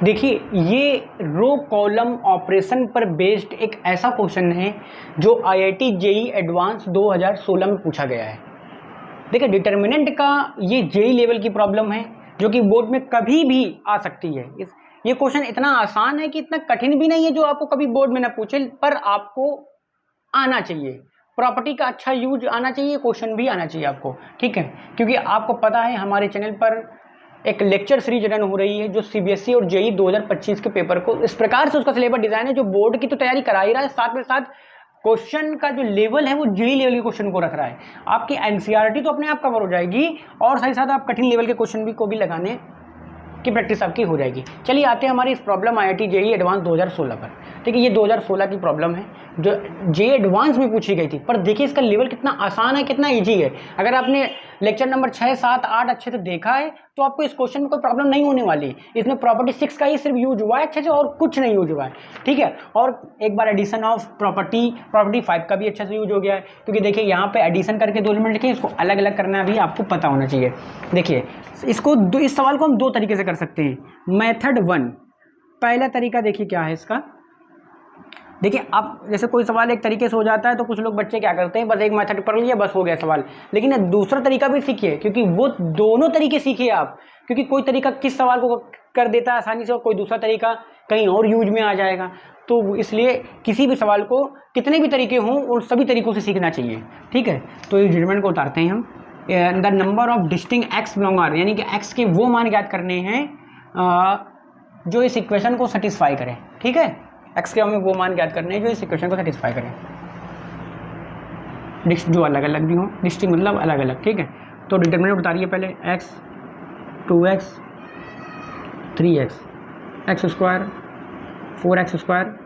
देखिए, ये row column operation पर बेस्ड एक ऐसा क्वेश्चन है जो आईआईटी जेई एडवांस 2016 में पूछा गया है। देखिए, डिटर्मिनेंट का ये जेई लेवल की प्रॉब्लम है जो कि बोर्ड में कभी भी आ सकती है। ये क्वेश्चन इतना आसान है कि इतना कठिन भी नहीं है जो आपको कभी बोर्ड में ना पूछे, पर आपको आना चाहिए। प्रॉपर्टी का अच्छा यूज आना चाहिए, क्वेश्चन भी आना चाहिए आपको, ठीक है। क्योंकि आपको पता है हमारे चैनल पर एक लेक्चर सीरीज रन हो रही है जो सीबीएसई और जेई 2025 के पेपर को इस प्रकार से उसका सिलेबस डिजाइन है जो बोर्ड की तो तैयारी करा ही रहा है, साथ में साथ क्वेश्चन का जो लेवल है वो जेई लेवल के क्वेश्चन को रख रहा है। आपकी एनसीईआरटी तो अपने आप कवर हो जाएगी और साथ ही साथ आप कठिन लेवल के क्वेश्चन भी को भी लगाने की प्रैक्टिस आपकी हो जाएगी। चलिए आते हैं हमारी इस प्रॉब्लम आईआईटी जेई एडवांस 2016 पर। ठीक है, ये 2016 की प्रॉब्लम है जो जेई एडवांस में पूछी गई थी, पर देखिए इसका लेवल कितना आसान है, कितना इजी है। अगर आपने लेक्चर नंबर 6, 7, 8 अच्छे से देखा है तो आपको इस क्वेश्चन में कोई प्रॉब्लम नहीं होने वाली। इसमें प्रॉपर्टी 6 का ही सिर्फ यूज हुआ है अच्छे से, और कुछ नहीं यूज हुआ है, ठीक है। और एक बार एडिशन ऑफ प्रॉपर्टी 5 का भी अच्छे से यूज हो गया है, क्योंकि देखिए यहाँ पे एडिशन करके 2 एलिमेंट लिखे, इसको अलग अलग करना भी आपको पता होना चाहिए। देखिए इस सवाल को हम 2 तरीके से कर सकते हैं। मेथड 1, पहला तरीका देखिए क्या है इसका। देखिए अब जैसे कोई सवाल एक तरीके से हो जाता है तो कुछ लोग बच्चे क्या करते हैं, बस एक मेथड पढ़ लिया बस हो गया सवाल। लेकिन दूसरा तरीका भी सीखिए, क्योंकि वो दोनों तरीके सीखिए आप, क्योंकि कोई तरीका किस सवाल को कर देता है आसानी से और कोई दूसरा तरीका कहीं और यूज में आ जाएगा। तो इसलिए किसी भी सवाल को कितने भी तरीके हों उन सभी तरीकों से सीखना चाहिए, ठीक है। तो इस डिटरमिनेंट को उतारते हैं हम। The number of distinct X belong R, यानी कि एक्स के वो मान ज्ञात करने हैं जो इस इक्वेशन को सेटिस्फाई करें, ठीक है। एक्स के हमें वो मान ज्ञात करने हैं जो इस इक्वेशन को सेटिस्फाई करें, जो अलग अलग भी हों, डिस्टिंक्ट मतलब अलग अलग, ठीक है। तो डिटरमिनेंट उतारिए पहले, x 2x 3x x square 4x square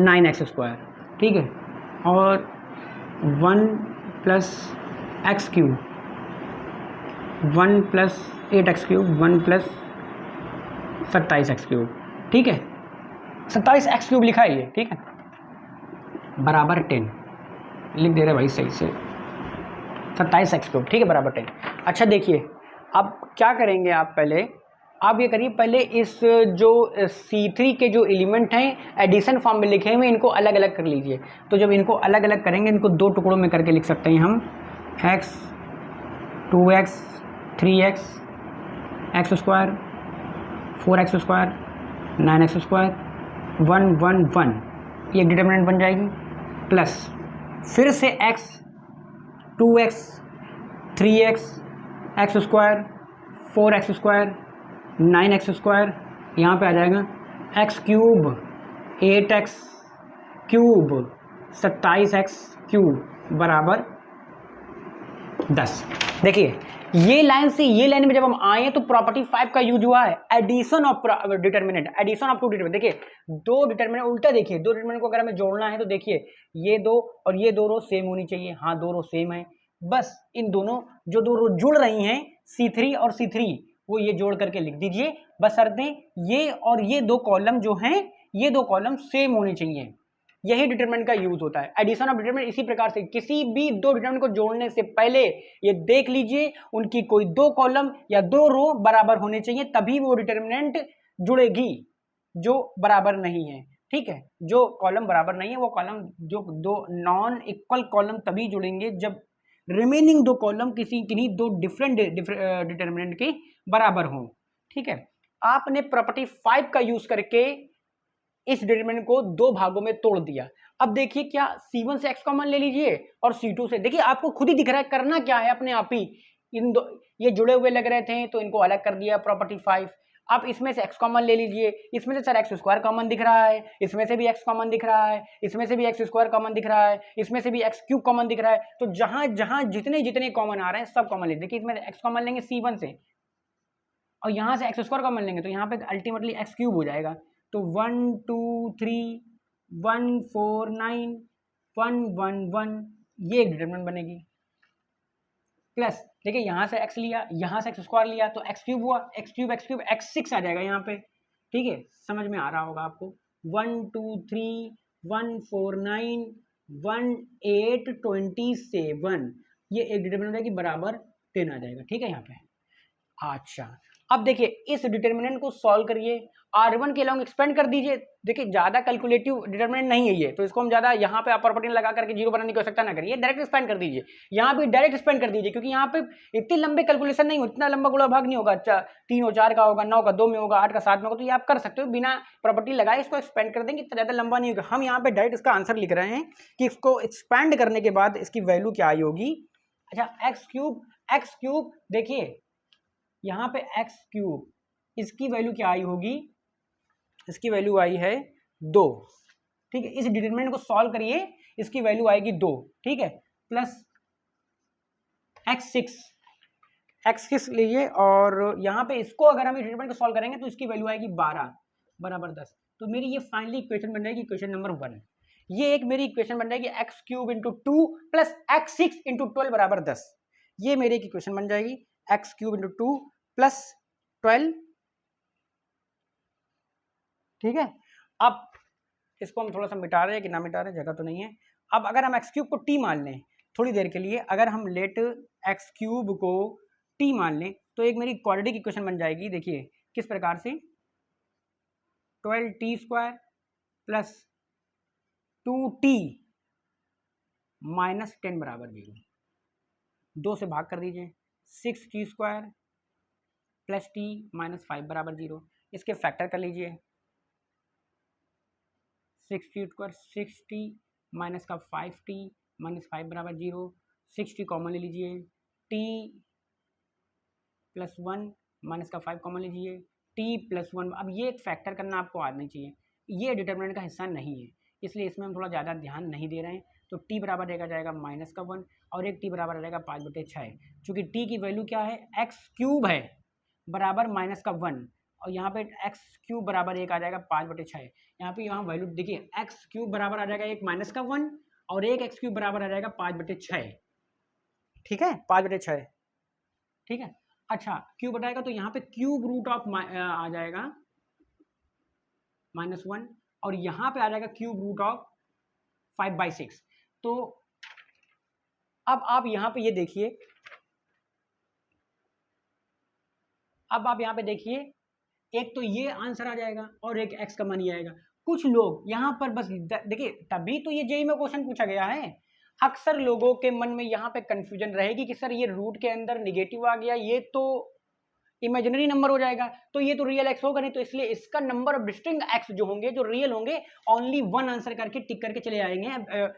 9x square, ठीक है। और 1 plus x cube 1 plus 8x cube 1 plus 27x cube, ठीक है। 27x क्यूब लिखा है ये, ठीक है, बराबर 10 लिख दे रहे भाई सही से, 27x क्यूब, ठीक है, बराबर 10। अच्छा देखिए अब क्या करेंगे आप, पहले आप ये करिए, पहले इस जो C3 के जो एलिमेंट हैं एडिशन फॉर्म में लिखे हुए इनको अलग अलग कर लीजिए। तो जब इनको अलग अलग करेंगे इनको 2 टुकड़ों में करके लिख सकते हैं हम, x 2x 3x x square 4x square 9x square 1 1 1, ये डिटरमिनेंट बन जाएगी। प्लस फिर से x 2x 3x x square 4x square 9x square, यहाँ पे आ जाएगा x cube 8x cube 27x cube बराबर 10। देखिए ये लाइन से ये लाइन में जब हम आए तो प्रॉपर्टी 5 का यूज हुआ है, addition of determinant, addition of 2 determinant. देखिए 2 डिटरमिनेंट उल्टा, देखिए 2 डिटरमिनेंट को अगर हमें जोड़ना है तो देखिए ये 2 और ये 2 रो सेम होनी चाहिए, हाँ 2 रो सेम है। बस इन दोनों जो 2 रो जुड़ रही हैं C3 और C3 वो ये जोड़ करके लिख दीजिए, बस शर्तें ये और ये 2 कॉलम जो हैं ये 2 कॉलम सेम होनी चाहिए, यही डिटरमिनेंट का यूज होता है। एडिशन ऑफ डिटरमिनेंट इसी प्रकार से, किसी भी 2 डिटरमिनेंट को जोड़ने से पहले ये देख लीजिए उनकी कोई 2 कॉलम या 2 रो बराबर होने चाहिए, तभी वो डिटरमिनेंट जुड़ेगी। जो बराबर नहीं है, ठीक है, जो कॉलम बराबर नहीं है वो कॉलम, जो 2 नॉन इक्वल कॉलम तभी जुड़ेंगे जब रिमेनिंग 2 कॉलम किन्हीं 2 डिफरेंट डिटरमिनेंट के बराबर हों, ठीक है। आपने प्रॉपर्टी 5 का यूज करके इस डिटरमिनेंट को 2 भागों में तोड़ दिया। अब देखिए क्या C1 से x कॉमन ले लीजिए और C2 से, देखिए आपको खुद ही दिख रहा है करना क्या है अपने आप ही। ये जुड़े हुए लग रहे थे तो इनको अलग कर दिया प्रॉपर्टी 5। आप इसमें से x कॉमन ले लीजिए, इसमें से सर एक्स स्क्वायर कॉमन दिख रहा है, इसमें से भी x कॉमन दिख रहा है, इसमें से भी एक्स स्क्वायर कॉमन दिख रहा है, इसमें से भी एक्स क्यूब कॉमन दिख रहा है। तो जहां जहां जितने जितने कॉमन आ रहे हैं सब कॉमन ले, देखिए इसमें x कॉमन लेंगे C1 से और यहाँ से एक्स स्क्वायर कॉमन लेंगे तो यहाँ पे अल्टीमेटली एक्स क्यूब हो जाएगा। तो 1 2 3 1 4 9 1 1 1 ये एक डिटरमिनेंट बनेगी। प्लस देखिए यहाँ से x लिया, यहाँ से एक्स स्क्वायर लिया तो एक्स क्यूब हुआ, एक्स क्यूब x6 आ जाएगा यहाँ पे, ठीक है, समझ में आ रहा होगा आपको। 1 2 3 1 4 9 1 8 27 ये एक डिटरमिनेंट है कि बराबर 10 आ जाएगा, ठीक है यहाँ पे। अच्छा अब देखिए इस डिटर्मिनेंट को सॉल्व करिए, R1 के लॉन्ग एक्सपेंड कर दीजिए। देखिए ज्यादा कैलकुलेटिव डिटर्मिनेंट नहीं है ये, तो इसको हम ज्यादा यहाँ पे प्रॉपर्टी लगा करके जीरो बनाने की आवश्यकता ना करिए, डायरेक्ट एक्सपेंड कर दीजिए। यहाँ पे डायरेक्ट एक्सपेंड कर दीजिए, क्योंकि यहाँ पे इतने लंबे कैलकुलेशन नहीं हो, इतना लंबा गुणा भाग नहीं होगा। 3 और 4 का होगा, 9 का 2 में होगा, 8 का 7 में होगा, तो ये आप कर सकते हो बिना प्रॉपर्टी लगाए, इसको एक्सपेंड कर देंगे, इतना ज्यादा लंबा नहीं होगा। हम यहाँ पे डायरेक्ट इसका आंसर लिख रहे हैं कि इसको एक्सपेंड करने के बाद इसकी वैल्यू क्या आई होगी। अच्छा एक्स क्यूब देखिए यहाँ पे एक्स क्यूब, इसकी वैल्यू क्या आई होगी, इसकी वैल्यू आई है 2, ठीक है। इस डिटरमिनेंट को सॉल्व करिए, इसकी वैल्यू आएगी 2, ठीक है, प्लस x6 लीजिए, और यहाँ पे इसको अगर हम डिटरमिनेंट को सॉल्व करेंगे तो इसकी वैल्यू आएगी 12 बराबर 10। तो मेरी ये फाइनली इक्वेशन बन जाएगी इक्वेशन नंबर 1। ये एक मेरी इक्वेशन बन जाएगी x cube into 2 plus x6 into 12 बराबर 10। ये मेरी एक इक्वेशन बन जाएगी एक्स क्यूब इंटू 2 प्लस 12, ठीक है। अब इसको हम थोड़ा सा मिटा रहे हैं कि ना मिटा रहे, जगह तो नहीं है। अब अगर हम एक्स क्यूब को टी मान लें थोड़ी देर के लिए, अगर हम लेट एक्स क्यूब को टी मान लें तो एक मेरी क्वाड्रेटिक इक्वेशन बन जाएगी। देखिए किस प्रकार से, 12t² प्लस 2t माइनस 10 बराबर 0, 2 से भाग कर दीजिए, 6t² प्लस t माइनस 5 बराबर 0। इसके फैक्टर कर लीजिए, 6t² 6t माइनस का 5t माइनस 5 बराबर 0, 6t कॉमन ले लीजिए, t प्लस 1 माइनस का 5 कॉमन लीजिए, t प्लस 1। अब ये एक फैक्टर करना आपको आना चाहिए, ये डिटर्मिनेंट का हिस्सा नहीं है, इसलिए इसमें हम थोड़ा ज़्यादा ध्यान नहीं दे रहे हैं। तो t बराबर रहेगा जाएगा माइनस का 1, और एक t बराबर रहेगा 5/6, चूँकि t की वैल्यू क्या है, एक्स क्यूब है बराबर माइनस का 1, और यहाँ पे एक्स क्यूब बराबर 1 आ जाएगा 5/6। यहाँ पे यहाँ वैल्यू देखिए, एक्स क्यूब बराबर आ जाएगा एक माइनस का 1, और एक एक्स क्यूब बराबर आ जाएगा 5/6, ठीक है, 5/6, ठीक है। अच्छा क्यूब बताएगा तो यहाँ पे क्यूब रूट ऑफ आ जाएगा -1, और यहाँ पे आ जाएगा क्यूब रूट ऑफ 5/6। तो अब आप यहाँ पे ये देखिए, अब आप यहाँ पे देखिए, एक तो ये आंसर आ जाएगा और एक x का मान ही आएगा। कुछ लोग यहाँ पर बस देखिए, तभी तो ये जेईई में क्वेश्चन पूछा गया है। अक्सर लोगों के मन में यहाँ पे कंफ्यूजन रहेगी कि सर ये रूट के अंदर निगेटिव आ गया, ये तो इमेजिनरी नंबर हो जाएगा, तो ये तो रियल एक्स होगा नहीं, तो इसलिए इसका नंबर ऑफ डिस्टिंक्ट एक्स जो होंगे, जो रियल होंगे, ओनली 1 आंसर करके टिक करके चले आएंगे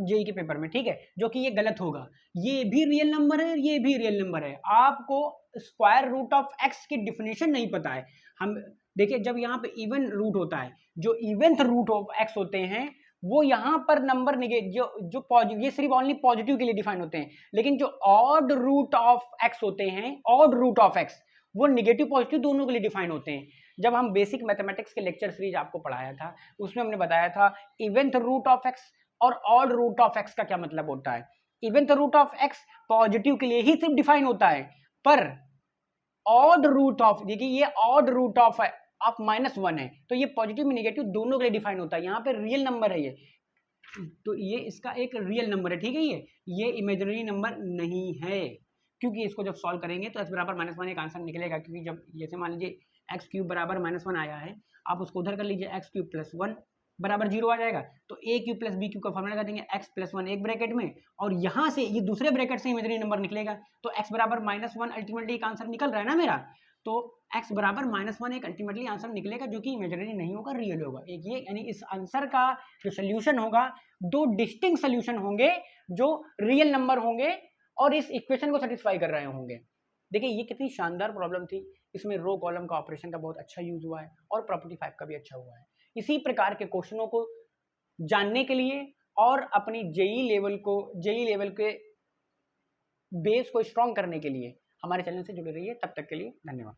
जेईई के पेपर में, ठीक है, जो कि ये गलत होगा। ये भी रियल नंबर है, ये भी रियल नंबर है। आपको स्क्वायर रूट ऑफ एक्स की डिफिनेशन नहीं पता है। हम देखिए, जब यहाँ पे इवन रूट होता है, जो इवेंथ रूट ऑफ एक्स होते हैं वो यहाँ पर नंबर जो पॉजिटिव, ये सिर्फ ओनली पॉजिटिव के लिए डिफाइन होते हैं, लेकिन जो ऑड रूट ऑफ एक्स होते हैं, ऑड रूट ऑफ एक्स, वो निगेटिव पॉजिटिव दोनों के लिए डिफाइन होते हैं। जब हम बेसिक मैथमेटिक्स के लेक्चर सीरीज आपको पढ़ाया था, उसमें हमने बताया था इवेंथ रूट ऑफ एक्स और ऑड रूट ऑफ एक्स का क्या मतलब होता है। इवेंथ रूट ऑफ एक्स पॉजिटिव के लिए ही सिर्फ डिफाइन होता है, पर ऑड रूट ऑफ, देखिए ये ऑड रूट ऑफ -1 है, तो ये पॉजिटिव में निगेटिव दोनों के लिए डिफाइन होता है। यहाँ पे रियल नंबर है ये, तो ये इसका एक रियल नंबर है, ठीक है। ये इमेजिनरी नंबर नहीं है, क्योंकि इसको जब सॉल्व करेंगे तो x बराबर -1 एक आंसर निकलेगा, क्योंकि जब जैसे मान लीजिए एक्स क्यूब बराबर -1 आया है, आप उसको उधर कर लीजिए, एक्स क्यूब प्लस 1 बराबर 0 आ जाएगा, तो a cube plus B cube का फॉर्मूला लगा देंगे, x प्लस 1 एक ब्रैकेट में, और यहाँ से ये दूसरे ब्रैकेट से इमेजिनरी नंबर निकलेगा, तो x बराबर -1 अल्टीमेटली एक आंसर निकल रहा है ना मेरा, तो x बराबर -1 एक अल्टीमेटली आंसर निकलेगा, जो कि इमेजिनरी नहीं होगा, रियल होगा एक ये। यानी इस आंसर का जो सोल्यूशन होगा, 2 डिस्टिंक्ट सोल्यूशन होंगे जो रियल नंबर होंगे और इस इक्वेशन को सेटिस्फाई कर रहे होंगे। देखिए ये कितनी शानदार प्रॉब्लम थी, इसमें रो कॉलम का ऑपरेशन का बहुत अच्छा यूज हुआ है, और प्रॉपर्टी 5 का भी अच्छा हुआ है। इसी प्रकार के क्वेश्चनों को जानने के लिए और अपनी जेईई लेवल के बेस को स्ट्रॉन्ग करने के लिए हमारे चैनल से जुड़े रहिए। तब तक के लिए धन्यवाद।